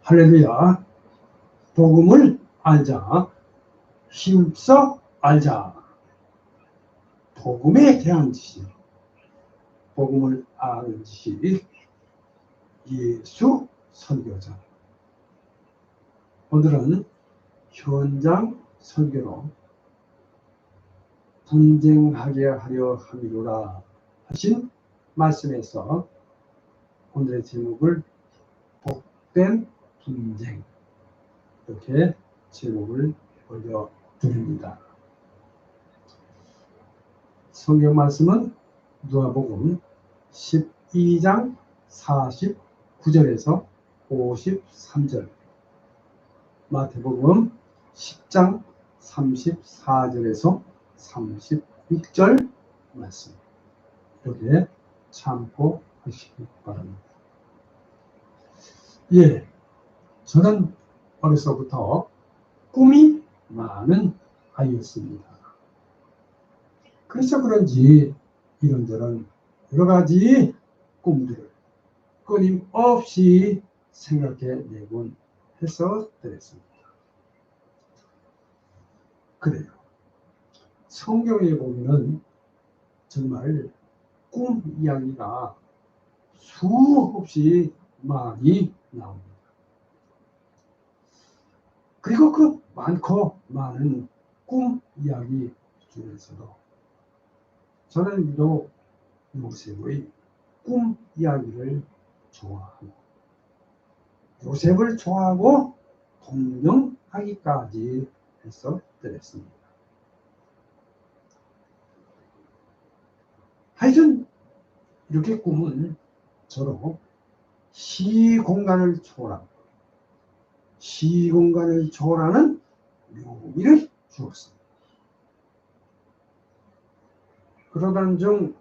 할렐루야. 복음을 알자. 힘써 알자. 복음에 대한 지식. 복음을 아는 지식. 예수 설교자. 오늘은 현장 설교로 분쟁하게 하려 함이로라 하신 말씀에서 오늘의 제목을 복된 분쟁, 이렇게 제목을 올려드립니다. 성경 말씀은 누가복음 12장 49절에서 53절, 마태복음 10장 34절에서 36절 말씀, 이렇게 참고하시기 바랍니다. 예, 저는 어려서부터 꿈이 많은 아이였습니다. 그래서 그런지 이런저런 여러 가지 꿈들을 끊임없이 생각해내곤 했었더랬습니다. 그래요. 성경에 보면은 정말 꿈 이야기가 수없이 많이 나옵니다. 그리고 그 많고 많은 꿈 이야기 중에서도 저는 유독 요셉의 꿈 이야기를 좋아하고 요셉을 좋아하고 동경하기까지 했었더랬습니다. 하여튼 이렇게 꿈은 저로 시공간을 초월하는 묘미를 주었습니다. 그러던 중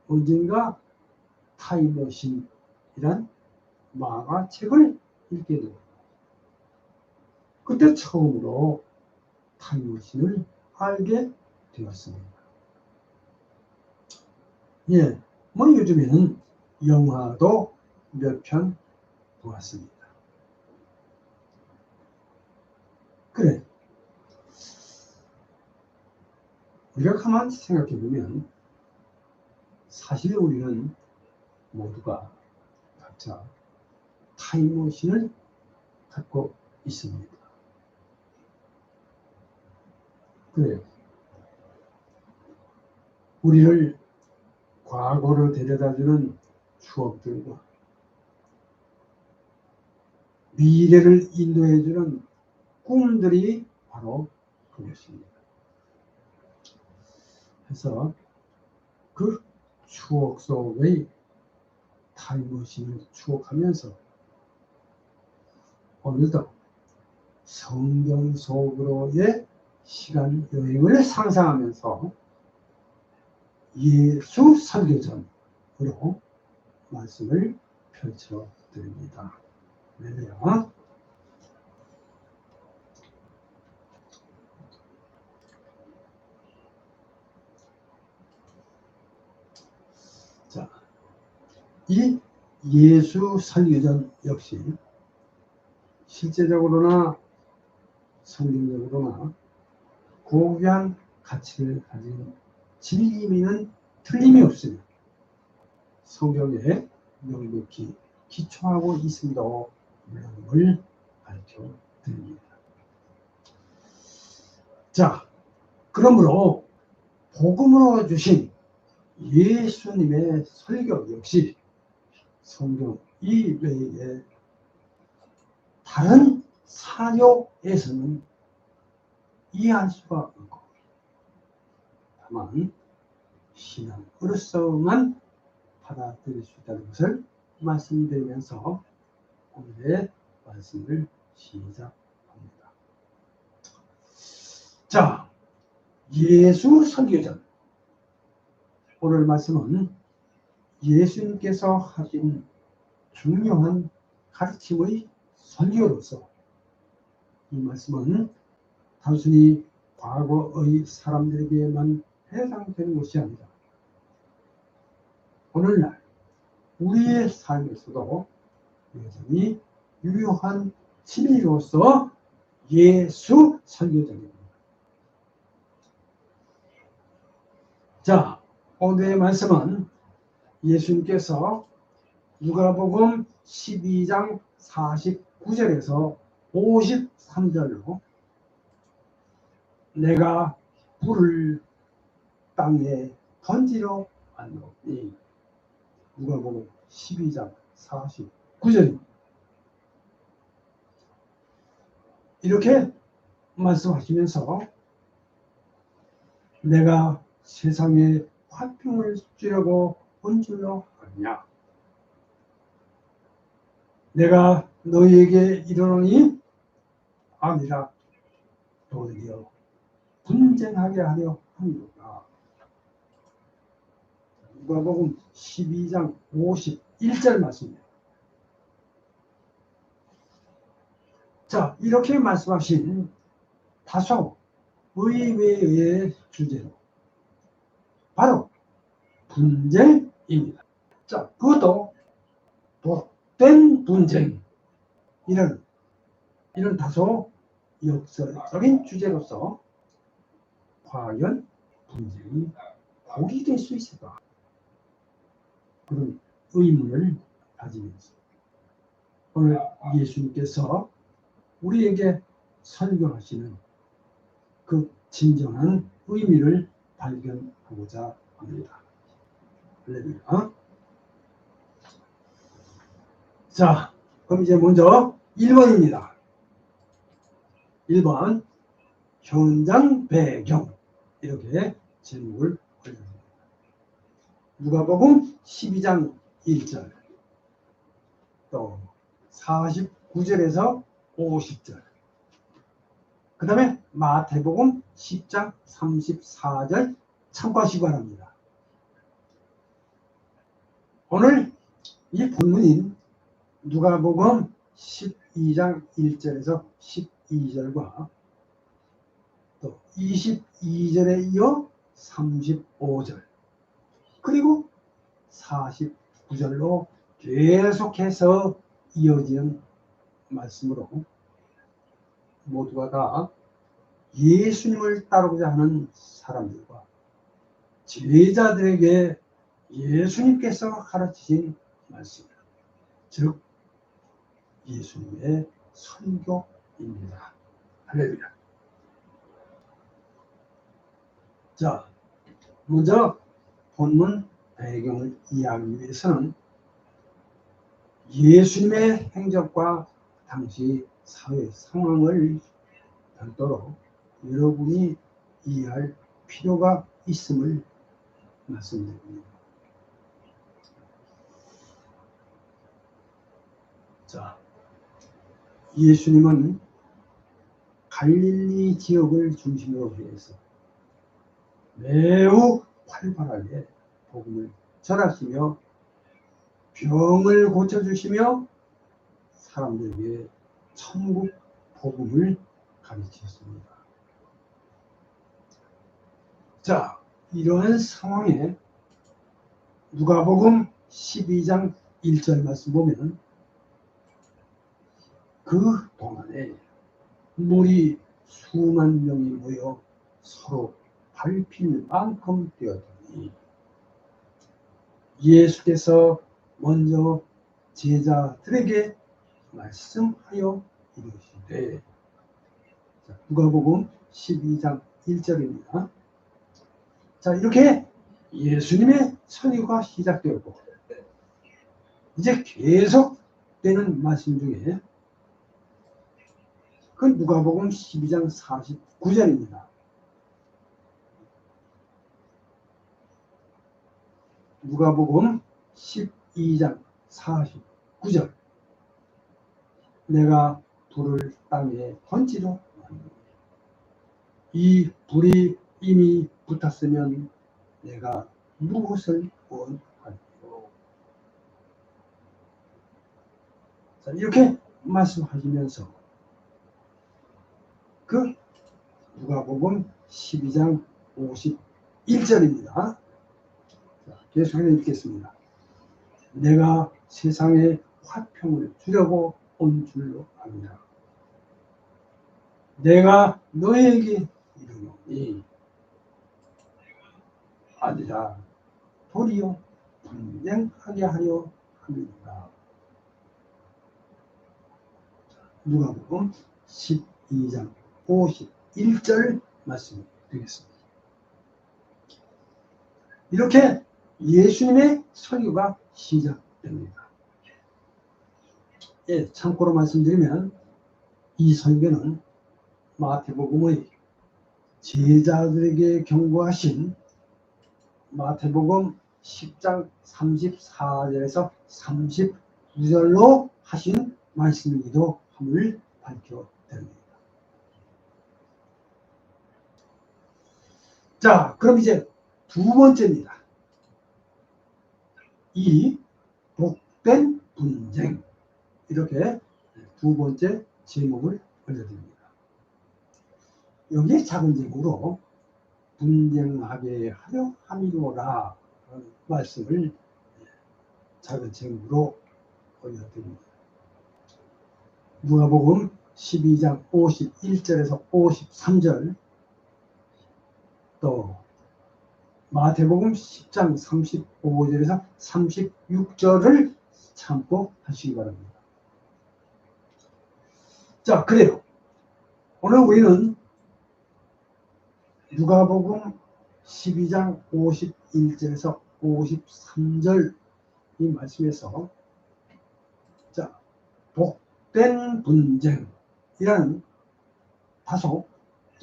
언젠가 타임머신이란 만화책을 읽게 되고 그때 처음으로 타임머신을 알게 되었습니다. 예, 요즘에는 영화도 몇 편 보았습니다. 그래, 우리가 가만히 생각해 보면 사실 우리는 모두가 각자 타임머신을 갖고 있습니다. 그래요. 우리를 과거로 데려다주는 추억들과 미래를 인도해주는 꿈들이 바로 그것입니다. 그래서 그 추억 속의 타임머신을 추억하면서 오늘도 성경 속으로의 시간 여행을 상상하면서 예수 설교전으로 말씀을 펼쳐드립니다. 할렐루야. 자, 이 예수 설교전 역시 실제적으로나 성경적으로나 고귀한 가치를 가진 진리미는 틀림이 없으며 성경에 명백히 기초하고 있음도 물론을 밝혀드립니다. 자, 그러므로 복음으로 주신 예수님의 설교 역시 성경 이외에 다른 사료에서는 이해할 수가 없고 다만 신앙으로서만 받아들일 수 있다는 것을 말씀드리면서 오늘의 말씀을 시작합니다. 자, 예수 설교전. 오늘 말씀은 예수님께서 하신 중요한 가르침의 설교로서 이 말씀은 단순히 과거의 사람들에게만 해당되는 것이 아니라 오늘날 우리의 삶에서도 여전히 유효한 진리로서 예수 설교전입니다. 자, 오늘의 말씀은 예수님께서 누가복음 12장 49절에서 53절로 내가 불을 땅에 던지러 왔노니, 누가복음 12장 49절입니다. 이렇게 말씀하시면서 내가 세상에 화평을 주려고 온 줄로 아느냐, 내가 너희에게 이르노니 아니라 도리어 분쟁하게 하려 함이로다. 누가복음 12장 51절 말씀입니다. 자, 이렇게 말씀하신 다소 의외의 주제로 바로 분쟁입니다. 자, 그것도 복된 분쟁, 이런 다소 역설적인 주제로서 과연 분쟁이 복이 될 수 있을까? 그런 의문을 가지면서 오늘 예수님께서 우리에게 설교하시는 그 진정한 의미를 발견하고자 합니다. 할렐루야. 자, 그럼 이제 먼저 1번입니다. 1번, 현장 배경. 이렇게 제목을 올렸습니다. 누가복음 12장 1절, 또 49절에서 50절, 그 다음에 마태복음 10장 34절 참고하시기 바랍니다. 오늘 이 본문인 누가복음 12장 1절에서 12절과 또 22절에 이어 35절 그리고 49절로 계속해서 이어지는 말씀으로 모두가 다 예수님을 따르고자 하는 사람들과 제자들에게 예수님께서 가르치신 말씀, 즉 예수님의 설교입니다. 할렐루야. 자, 먼저 본문 배경을 이해하기 위해서는 예수님의 행적과 당시 사회 상황을 별도로 여러분이 이해할 필요가 있음을 말씀드립니다. 자, 예수님은 갈릴리 지역을 중심으로 해서 매우 활발하게 복음을 전하시며 병을 고쳐주시며 사람들에게 천국 복음을 가르치셨습니다. 자, 이러한 상황에 누가복음 12장 1절 말씀 보면 그 동안에 물이 수만 명이 모여 서로 밟힐 만큼 되었더니 예수께서 먼저 제자들에게 말씀하여 이르시되, 누가복음 12장 1절입니다. 자, 이렇게 예수님의 설교가 시작되었고 이제 계속되는 말씀 중에 그 누가복음 12장 49절입니다. 누가복음 12장 49절, 내가 불을 땅에 던지러 왔노니 이 불이 이미 붙었으면 내가 무엇을 원하리요. 자, 이렇게 말씀하시면서 그 누가복음 12장 51절입니다. 계속해서 읽겠습니다. 내가 세상에 화평을 주려고 온 줄로 압니다. 내가 너에게 이르노니 아니라 도리어 분쟁하게 하려 함이니라. 누가복음 12장 51절 말씀 드리겠습니다. 이렇게 예수님의 설교가 시작됩니다. 예, 참고로 말씀드리면 이 설교는 마태복음의 제자들에게 경고하신 마태복음 10장 34절에서 39절로 하신 말씀이기도 함을 밝혀드립니다. 자, 그럼 이제 두 번째입니다. 이 복된 분쟁, 이렇게 두 번째 제목을 올려드립니다. 여기에 작은 제목으로 분쟁하게 하려 함이로라 말씀을 작은 제목으로 올려드립니다. 누가복음 12장 51절에서 53절, 또 마태복음 10장 35절에서 36절을 참고하시기 바랍니다. 자, 그래요. 오늘 우리는 누가복음 12장 51절에서 53절 이 말씀에서 자, 복된 분쟁이라는 다소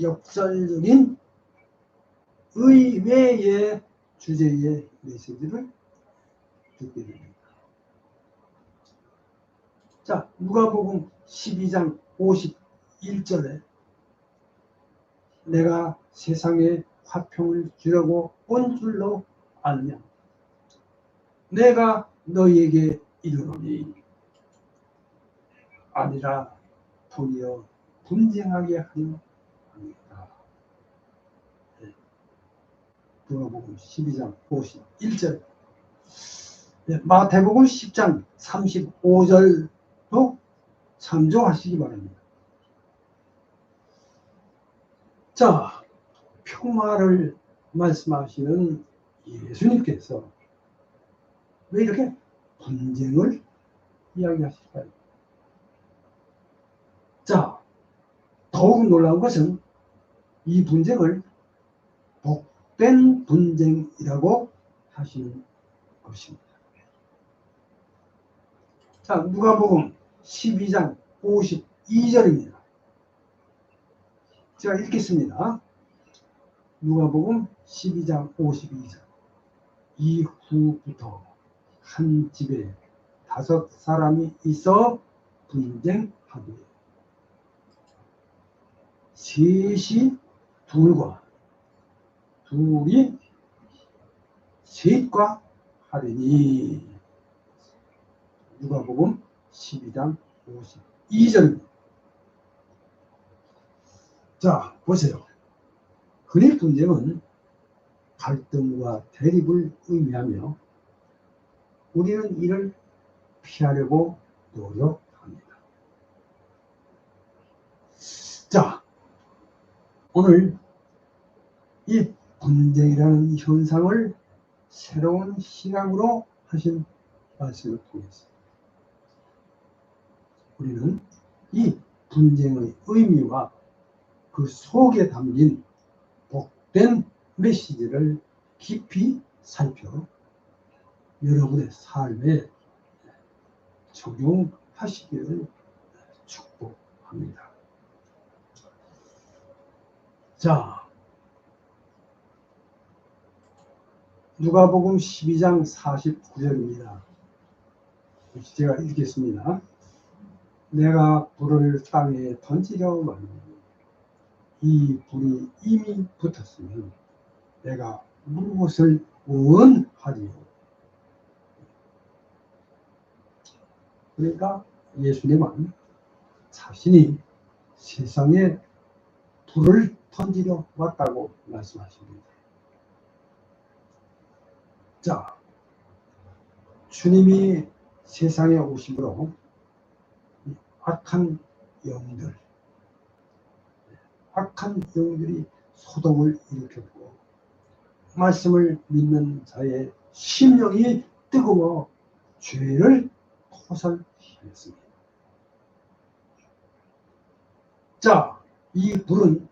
역설적인 의외의 주제의 메시지를 듣게 됩니다. 자, 누가복음 12장 51절에 내가 세상에 화평을 주려고 온 줄로 아느냐? 내가 너희에게 이르노니 아니라 도리어 분쟁하게 하려 합니다. 누가복음 12장 51절, 마태복음 10장 35절도 참조하시기 바랍니다. 자, 평화를 말씀하시는 예수님께서 왜 이렇게 분쟁을 이야기하실까요? 자, 더욱 놀라운 것은 이 분쟁을 복된 분쟁이라고 하시는 것입니다. 자, 누가복음 12장 52절입니다. 제가 읽겠습니다. 누가복음 12장 52절. 이후부터 한 집에 5 사람이 있어 분쟁하되 셋이 둘과 둘이 셋과 하리니. 누가복음 12장 52절입니다. 자, 보세요. 흔히 분쟁은 갈등과 대립을 의미하며 우리는 이를 피하려고 노력합니다. 자, 오늘 이 분쟁이라는 현상을 새로운 시각으로 하신 말씀을 통해서 우리는 이 분쟁의 의미와 그 속에 담긴 복된 메시지를 깊이 살펴 여러분의 삶에 적용하시기를 축복합니다. 자, 누가복음 12장 49절입니다. 제가 읽겠습니다. 내가 불을 땅에 던지려 마니 이 불이 이미 붙었으면 내가 무엇을 원하리요? 그러니까 예수님은 자신이 세상에 불을 던지려 왔다고 말씀하십니다. 자, 주님이 세상에 오심으로 악한 영들이 소동을 일으켰고 말씀을 믿는 자의 심령이 뜨거워 죄를 토설하였습니다. 자, 이 불은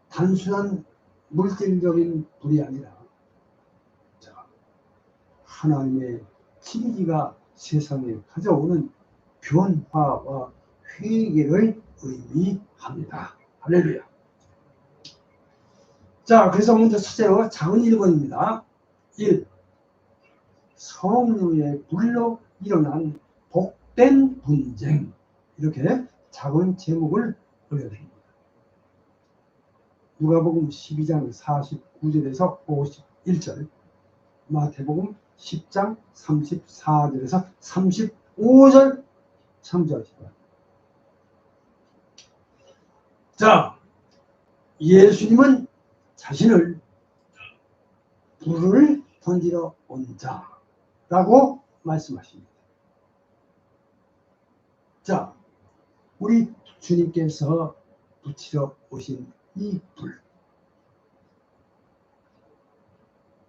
단순한 물질적인 불이 아니라 하나님의 진리가 세상에 가져오는 변화와 회개를 의미합니다. 할렐루야. 자, 그래서 먼저 첫째로 작은 1번입니다. 1. 성령의 불로 일어난 복된 분쟁. 이렇게 작은 제목을 올려드립니다. 누가복음 12장 49절에서 51절, 마태복음 10장 34절에서 35절 참조하시기 바랍니다. 자, 예수님은 자신을 불을 던지러 온 자라고 말씀하십니다. 자, 우리 주님께서 붙이러 오신 이 불,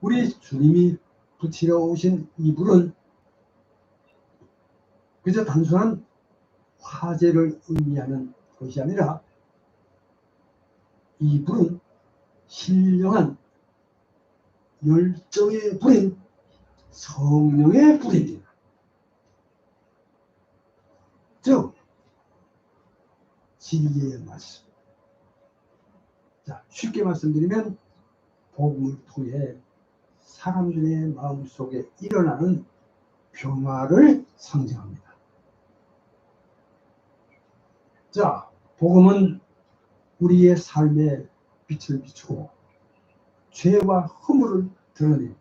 우리 주님이 붙이러 오신 이 불은 그저 단순한 화재를 의미하는 것이 아니라 이 불은 신령한 열정의 불인 성령의 불입니다. 즉 진리의 말씀. 자, 쉽게 말씀드리면 복음을 통해 사람들의 마음속에 일어나는 변화를 상징합니다. 자, 복음은 우리의 삶에 빛을 비추고 죄와 허물을 드러내며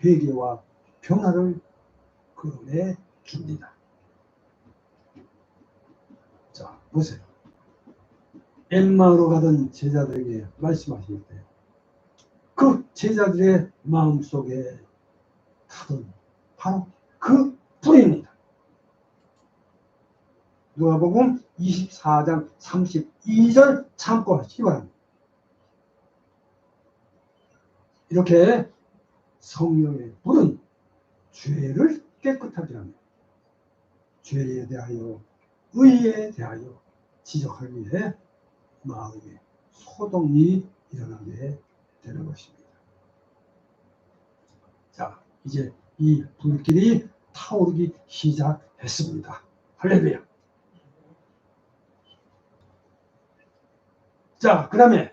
회개와 변화를 끌어내 줍니다. 자, 보세요. 엠마오로 가던 제자들에게 말씀하실 때 그 제자들의 마음속에 타던 바로 그 불입니다. 누가복음 24장 32절 참고하시기 바랍니다. 이렇게 성령의 불은 죄를 깨끗하게 합니다. 죄에 대하여 의에 대하여 지적하기 위해 마음에 소동이 일어나게 되는 것입니다. 자, 이제 이 불길이 타오르기 시작했습니다. 할렐루야. 자, 그 다음에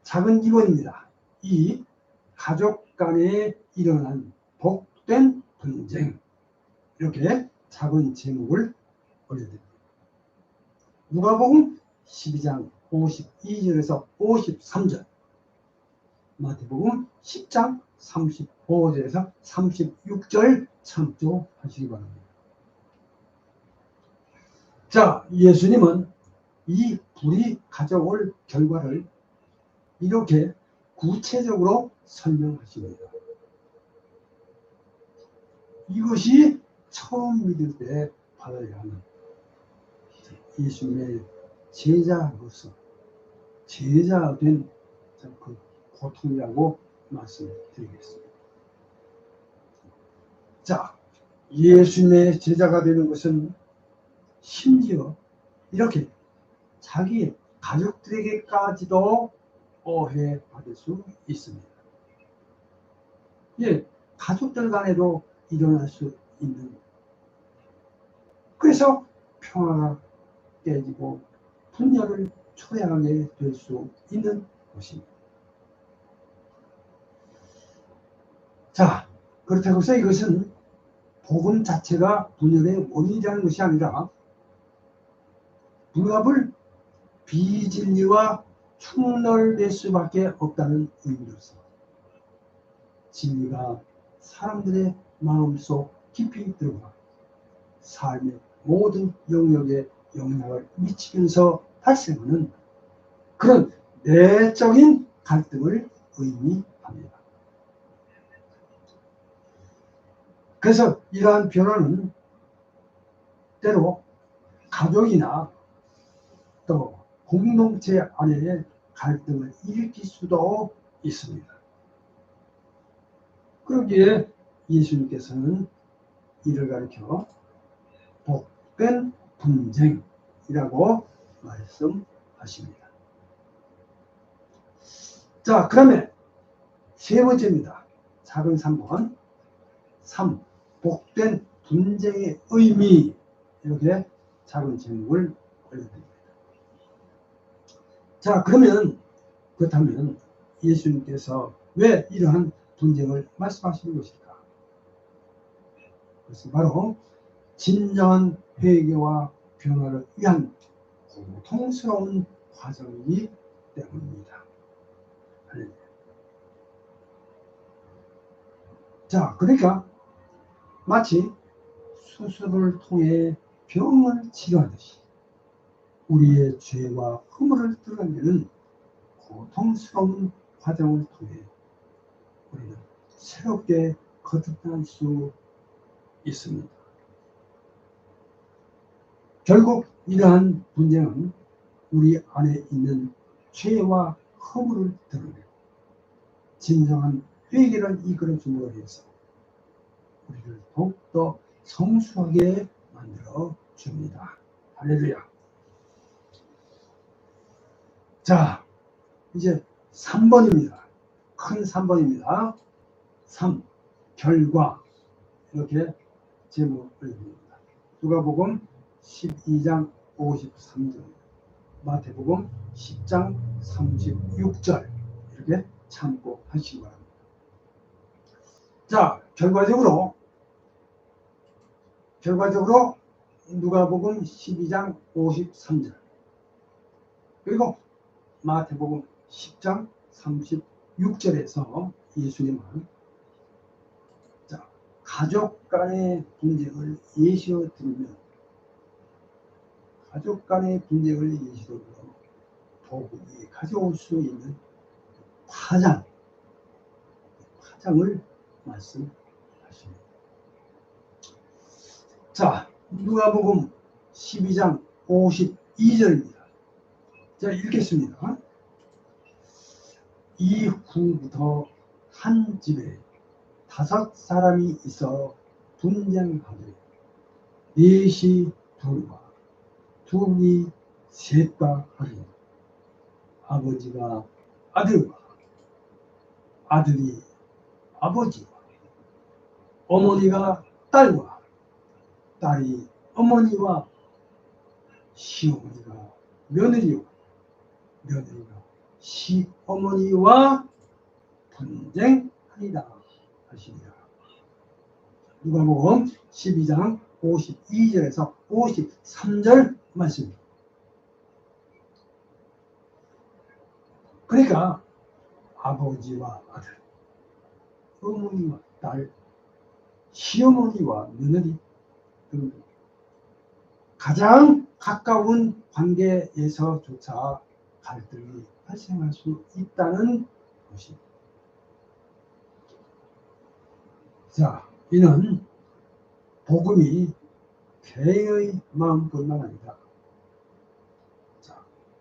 작은 2번입니다. 이 가족 간에 일어난 복된 분쟁. 이렇게 작은 제목을 올려드립니다. 누가복음 12장 52절에서 53절, 마태복음 10장 35절에서 36절 참조하시기 바랍니다. 자, 예수님은 이 불이 가져올 결과를 이렇게 구체적으로 설명하십니다. 이것이 처음 믿을 때 받아야 하는 예수님의 제자로서 제자가 된 그 고통이라고 말씀드리겠습니다. 자, 예수님의 제자가 되는 것은 심지어 이렇게 자기 가족들에게까지도 오해받을 수 있습니다. 예, 가족들 간에도 일어날 수 있는, 그래서 평화가 깨지고 분열을 초래하게 될 수 있는 것입니다. 자, 그렇다고 해서 이것은 복음 자체가 분열의 원인이라는 것이 아니라 불합을 비진리와 축널될 수밖에 없다는 의미로서 진리가 사람들의 마음속 깊이 들어가 삶의 모든 영역에 영향을 미치면서 발생하는 그런 내적인 갈등을 의미합니다. 그래서 이러한 변화는 때로 가족이나 또 공동체 안에 갈등을 일으킬 수도 있습니다. 그러기에 예수님께서는 이를 가리켜 복된 분쟁이라고 말씀하십니다. 자, 그러면 세 번째입니다. 작은 3번. 3. 복된 분쟁의 의미. 이렇게 작은 제목을 올려드립니다. 자, 그렇다면 예수님께서 왜 이러한 분쟁을 말씀하시는 것일까? 그것은 바로 진정한 회개와 변화를 위한 고통스러운 과정이기 때문입니다. 자, 그러니까 마치 수술을 통해 병을 치료하듯이 우리의 죄와 허물을 드러내는 고통스러운 과정을 통해 우리는 새롭게 거듭날 수 있습니다. 결국 이러한 분쟁은 우리 안에 있는 죄와 허물을 드러내고 진정한 회개를 이끌어줌으로 해서 우리를 더욱더 성숙하게 만들어 줍니다. 할렐루야. 자, 이제 3번입니다. 큰 3번입니다. 3. 결과. 이렇게 제목을 드립니다. 누가복음 12장 53절, 마태복음 10장 36절 이렇게 참고하시기 바랍니다. 자, 결과적으로 누가복음 12장 53절 그리고 마태복음 10장 36절에서 예수님은 가족 간의 분쟁을 예시로 들으면 복음이 가져올 수 있는 파장을 말씀하십니다. 자, 누가복음 12장 52절입니다. 자, 읽겠습니다. 이후부터 한 집에 5 사람이 있어 분쟁하되 4이 2과 2이 3과 하리니 아버지가 아들과 아들이 아버지와 어머니가 딸과 딸이 어머니와 시어머니가 며느리와 며느리가 시어머니와 분쟁하리라 하시니라. 누가복음 12장 52절에서 53절 말씀입니다. 그러니까 아버지와 아들, 어머니와 딸, 시어머니와 며느리 등 가장 가까운 관계에서조차 갈등이 발생할 수 있다는 것입니다. 자, 이는 복음이 개의 마음뿐만 아니라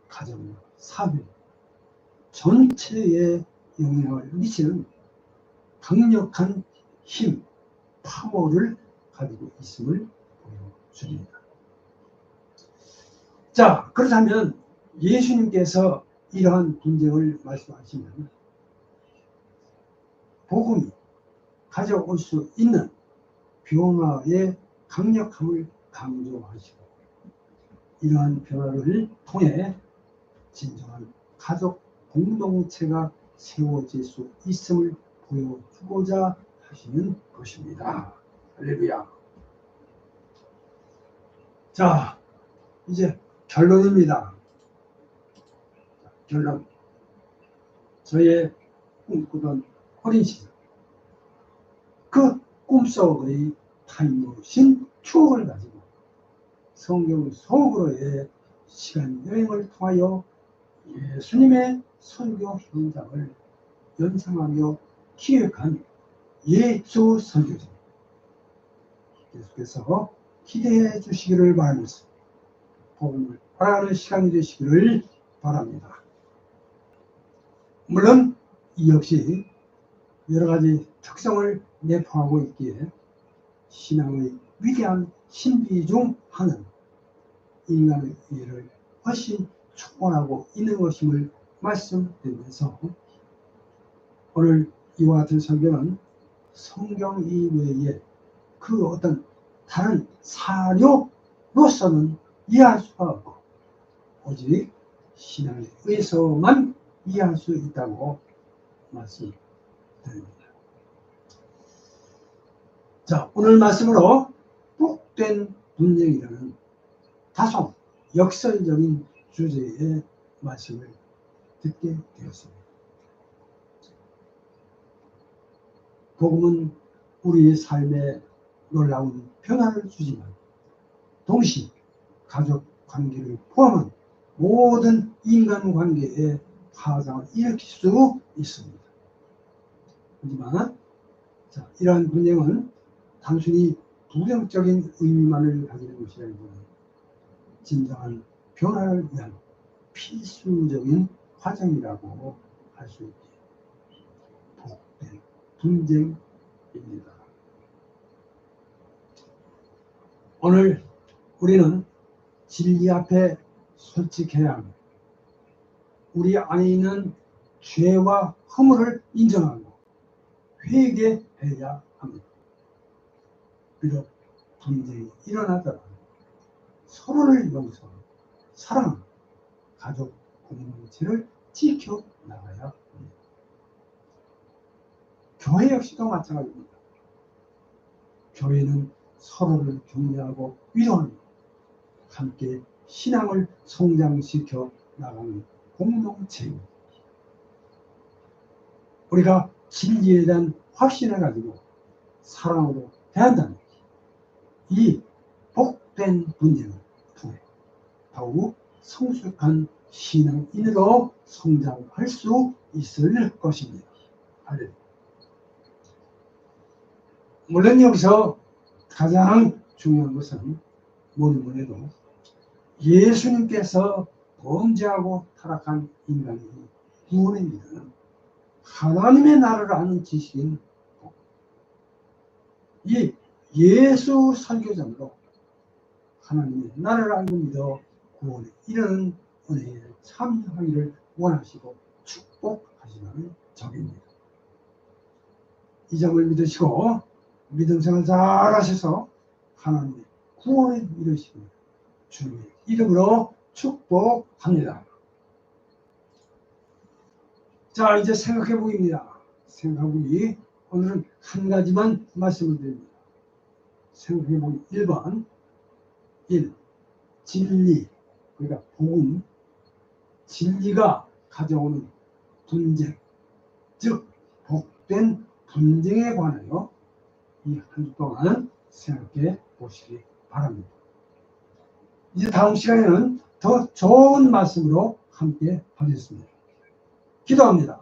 가정과 사회 전체에 영향을 미치는 강력한 힘, 파워를 가지고 있음을 보여줍니다. 자, 그렇다면 예수님께서 이러한 분쟁을 말씀하시면 복음이 가져올 수 있는 변화의 강력함을 강조하시고 이러한 변화를 통해 진정한 가족 공동체가 세워질 수 있음을 보여주고자 하시는 것입니다. 할렐루야. 자, 이제 결론입니다. 결론. 저의 꿈꾸던 어린 시절, 그 꿈속의 타임머신 추억을 가지고 성경 속으로의 시간 여행을 통하여 예수님의 설교 현장을 연상하며 기획한 예수 설교집 계속해서 기대해 주시기를 바라면서 복음을 알아가는 시간이 되시기를 바랍니다. 물론 이 역시 여러 가지 특성을 내포하고 있기에 신앙의 위대한 신비 중 하나는 인간의 이해를 훨씬 초월하고 있는 것임을 말씀드리면서 오늘 이와 같은 설교는 성경 이외에 그 어떤 다른 사료로서는 이해할 수가 없고 오직 신앙에 의해서만 이해할 수 있다고 말씀드립니다. 자, 오늘 말씀으로 복된 분쟁이라는 다소 역설적인 주제의 말씀을 듣게 되었습니다. 복음은 우리의 삶에 놀라운 변화를 주지만 동시에 가족 관계를 포함한 모든 인간관계에 파장을 일으킬 수 있습니다. 하지만 이러한 분쟁은 단순히 부정적인 의미만을 가지는 것이 아니고 진정한 변화를 위한 필수적인 과정이라고 할 수 있게 복된 분쟁입니다. 오늘 우리는 진리 앞에 솔직해야 합니다. 우리 안에 있는 죄와 허물을 인정하고 회개해야 합니다. 비록 분쟁이 일어나더라도 서로를 용서하고 사랑하고 가족 공동체를 지켜나가야 합니다. 교회 역시도 마찬가지입니다. 교회는 서로를 격려하고 위로하며 함께 신앙을 성장시켜 나가는 공동체입니다. 우리가 진리에 대한 확신을 가지고 사랑으로 대한다면 이 복된 분쟁을 통해 더욱 성숙한 신앙인으로 성장할 수 있을 것입니다. 할렐루야. 물론 여기서 가장 중요한 것은 뭐니 해도 예수님께서 범죄하고 타락한 인간이 구원의 일은 하나님의 나라를 아는 지식인 이 예수 설교자로 하나님의 나라를 알고 믿어 구원에 이르는 은혜에 참여하기를 원하시고 축복하시는 적입니다. 이 점을 믿으시고 믿음 생활 잘 하셔서 하나님의 구원에 이르시길 주님의 이름으로 축복합니다. 자, 이제 생각해보기입니다. 생각해보기. 오늘은 한 가지만 말씀을 드립니다. 생각해보기 1번 1. 진리, 그러니까 복음, 진리가 가져오는 분쟁, 즉 복된 분쟁에 관하여 이 한 주 동안 생각해 보시기 바랍니다. 이제 다음 시간에는 더 좋은 말씀으로 함께 하겠습니다. 기도합니다.